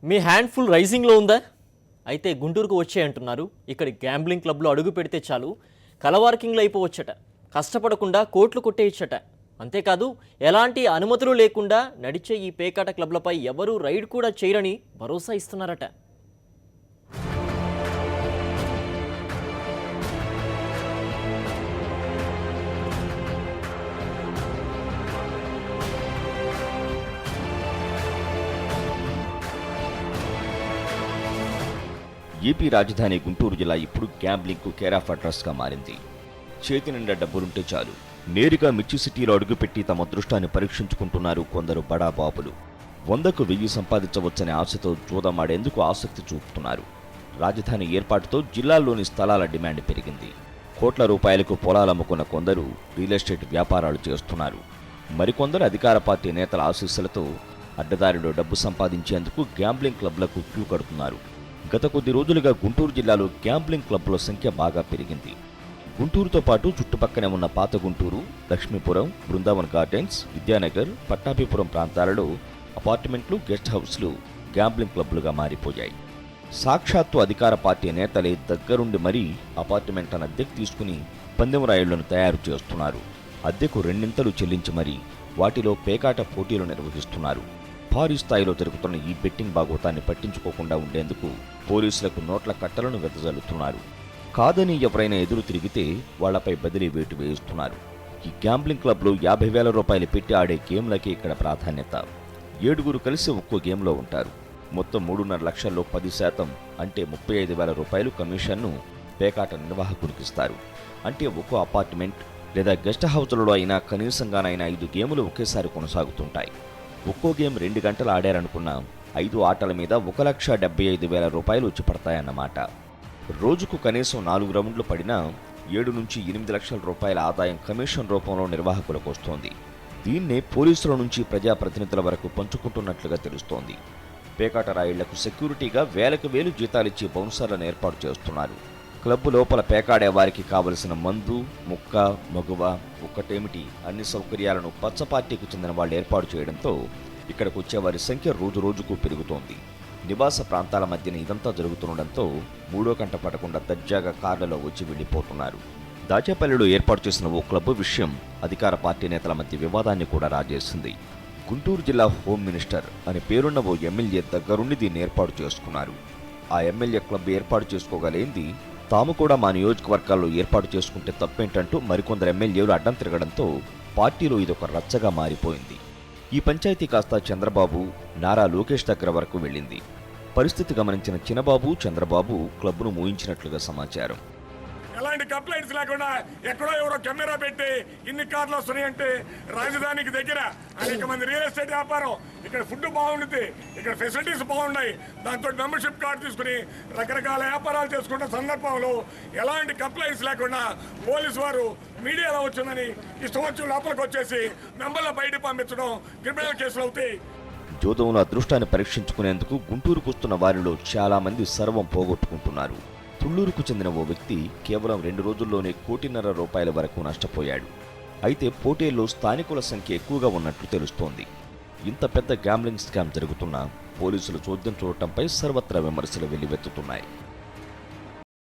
మీ handful రైజింగ్లో ఉందా? అయితే గుంటూరుకు వచ్చేయంటున్నారు. ఇక్కడి గ్యాంబ్లింగ్ క్లబ్లో అడుగు పెడితే చాలు కలవార్కింగ్లు అయిపోవచ్చట. కష్టపడకుండా కోట్లు కొట్టేయచ్చట. అంతేకాదు ఎలాంటి అనుమతులు లేకుండా నడిచే ఈ పేకాట క్లబ్లపై ఎవరూ రైడ్ కూడా చేయరని భరోసా ఇస్తున్నారట. ఏపీ రాజధాని గుంటూరు జిల్లా ఇప్పుడు గ్యాంబ్లింగ్కు కేర్ ఆఫ్ అడ్రస్గా మారింది. చేతి నిండా డబ్బులుంటే చాలు నేరుగా మిర్చి సిటీలో అడుగుపెట్టి తమ అదృష్టాన్ని పరీక్షించుకుంటున్నారు కొందరు బడా బాబులు. 100కు 1000 సంపాదించవచ్చనే ఆశతో జూదమాడేందుకు ఆసక్తి చూపుతున్నారు. రాజధాని ఏర్పాటుతో జిల్లాల్లోని స్థలాల డిమాండ్ పెరిగింది. కోట్ల రూపాయలకు పొలాలమ్ముకున్న కొందరు రియల్ ఎస్టేట్ వ్యాపారాలు చేస్తున్నారు. మరికొందరు అధికార పార్టీ నేతల ఆశీస్సులతో అడ్డదారిలో డబ్బు సంపాదించేందుకు గ్యాంబ్లింగ్ క్లబ్లకు క్యూ కడుతున్నారు. గత కొద్ది రోజులుగా గుంటూరు జిల్లాలో గ్యాంబ్లింగ్ క్లబ్ల సంఖ్య బాగా పెరిగింది. గుంటూరుతో పాటు చుట్టుపక్కనే ఉన్న పాత గుంటూరు, లక్ష్మీపురం, బృందావన్ గార్డెన్స్, విద్యానగర్, పట్టాభిపురం ప్రాంతాలలో అపార్ట్మెంట్లు, గెస్ట్ హౌస్లు గ్యాంబ్లింగ్ క్లబ్లుగా మారిపోయాయి. సాక్షాత్తు అధికార పార్టీ నేతలే దగ్గరుండి మరీ అపార్ట్మెంట్లను అద్దెకు తీసుకుని పందెం రాయుళ్లను తయారు చేస్తున్నారు. అద్దెకు రెండింతలు చెల్లించి మరీ వాటిలో పేకాట పోటీలు నిర్వహిస్తున్నారు. భారీ స్థాయిలో జరుగుతున్న ఈ బెట్టింగ్ బాగోతాన్ని పట్టించుకోకుండా ఉండేందుకు పోలీసులకు నోట్ల కట్టలను వెదజల్లుతున్నారు. కాదని ఎవరైనా ఎదురు తిరిగితే వాళ్లపై బదిలీ వేటు వేయిస్తున్నారు. ఈ గ్యాంబ్లింగ్ క్లబ్లో 50,000 రూపాయలు పెట్టి ఆడే గేమ్లకే ఇక్కడ ప్రాధాన్యత. 7గురు కలిసి ఒక్కో గేమ్లో ఉంటారు. మొత్తం 3.5 లక్షల్లో 10% అంటే 35,000 రూపాయలు కమిషన్ను పేకాట నిర్వాహకునికిస్తారు. అంటే ఒక్కో అపార్ట్మెంట్ లేదా గెస్ట్ హౌస్లలో అయినా కనీసంగానైనా 5 గేములు ఒకేసారి కొనసాగుతుంటాయి. ఒక్కో గేమ్ 2 గంటలు ఆడారనుకున్న 5 ఆటల మీద 1,75,000 రూపాయలు వచ్చి పడతాయన్నమాట. రోజుకు కనీసం 4 రౌండ్లు పడినా 7 నుంచి 8 లక్షల రూపాయల ఆదాయం కమిషన్ రూపంలో నిర్వాహకులకు వస్తోంది. దీన్నే పోలీసుల నుంచి ప్రజాప్రతినిధుల వరకు పంచుకుంటున్నట్లుగా తెలుస్తోంది. పేకాట రాయిళ్లకు సెక్యూరిటీగా వేలకు వేలు జీతాలిచ్చి బౌన్సర్లను ఏర్పాటు చేస్తున్నారు. క్లబ్ లోపల పేకాడే వారికి కావలసిన మందు, ముక్క, మగువ ఒక్కటేమిటి అన్ని సౌకర్యాలను పచ్చ పార్టీకి చెందిన వాళ్ళు ఏర్పాటు చేయడంతో ఇక్కడికి వచ్చేవారి సంఖ్య రోజు రోజుకు పెరుగుతోంది. నివాస ప్రాంతాల మధ్యన ఇదంతా జరుగుతుండటంతో మూడో కంట పడకుండా దర్జాగా కార్లలో వచ్చి వెళ్లిపోతున్నారు. దాచేపల్లిలో ఏర్పాటు చేసిన ఓ క్లబ్ విషయం అధికార పార్టీ నేతల మధ్య వివాదాన్ని కూడా రాజేసింది. గుంటూరు జిల్లా హోమ్ మినిస్టర్ అని పేరున్న ఓ ఎమ్మెల్యే దగ్గరుండి దీన్ని ఏర్పాటు చేసుకున్నారు. ఆ ఎమ్మెల్యే క్లబ్ ఏర్పాటు చేసుకోగలేంది తాము కూడా మా నియోజకవర్గాల్లో ఏర్పాటు చేసుకుంటే తప్పేంటంటూ మరికొందరు ఎమ్మెల్యేలు అడ్డం తిరగడంతో పార్టీలో ఇదొక రచ్చగా మారిపోయింది. ఈ పంచాయతీ కాస్త చంద్రబాబు, నారా లోకేష్ దగ్గర వరకు వెళ్ళింది. పరిస్థితి గమనించిన చిన్నబాబు, చంద్రబాబు క్లబ్ను మూయించినట్లుగా సమాచారం. ఎలాంటి కంప్లైంట్స్ లేకుండా ఎక్కడో ఎవరో కెమెరా పెట్టి ఇన్ని కార్లు వస్తున్నాయంటే రాజధానికి దగ్గర అనేక మంది రియల్ ఎస్టేట్ వ్యాపారం, ఇక్కడ ఫుడ్ బాగుంటుంది, ఇక్కడ ఫెసిలిటీస్ బాగున్నాయి, దాంతో మెంబర్షిప్ కార్డు తీసుకుని రకరకాల వ్యాపారాలు చేసుకున్న సందర్భంలో ఎలాంటి కంప్లైంట్స్ లేకుండా పోలీసు వారు మీడియాలో వచ్చిందని ఇష్టం వచ్చి లోపలికి వచ్చేసి మెంబర్ల బయట పంపించడం క్రిమినల్ కేసులు అవుతాయి. జూదంలో అదృష్టాన్ని పరీక్షించుకునేందుకు గుంటూరుకు వస్తున్న వారిలో చాలా మంది సర్వం పోగొట్టుకుంటున్నారు. తుళ్లూరుకు చెందిన ఓ వ్యక్తి కేవలం 2 రోజుల్లోనే 1,50,00,000 రూపాయల వరకు నష్టపోయాడు. అయితే పోటీల్లో స్థానికుల సంఖ్య ఎక్కువగా ఉన్నట్లు తెలుస్తోంది. ఇంత పెద్ద గ్యాంబ్లింగ్ స్కామ్ జరుగుతున్నా పోలీసులు చోద్యం చూడటంపై సర్వత్రా విమర్శలు వెల్లువెత్తుతున్నాయి.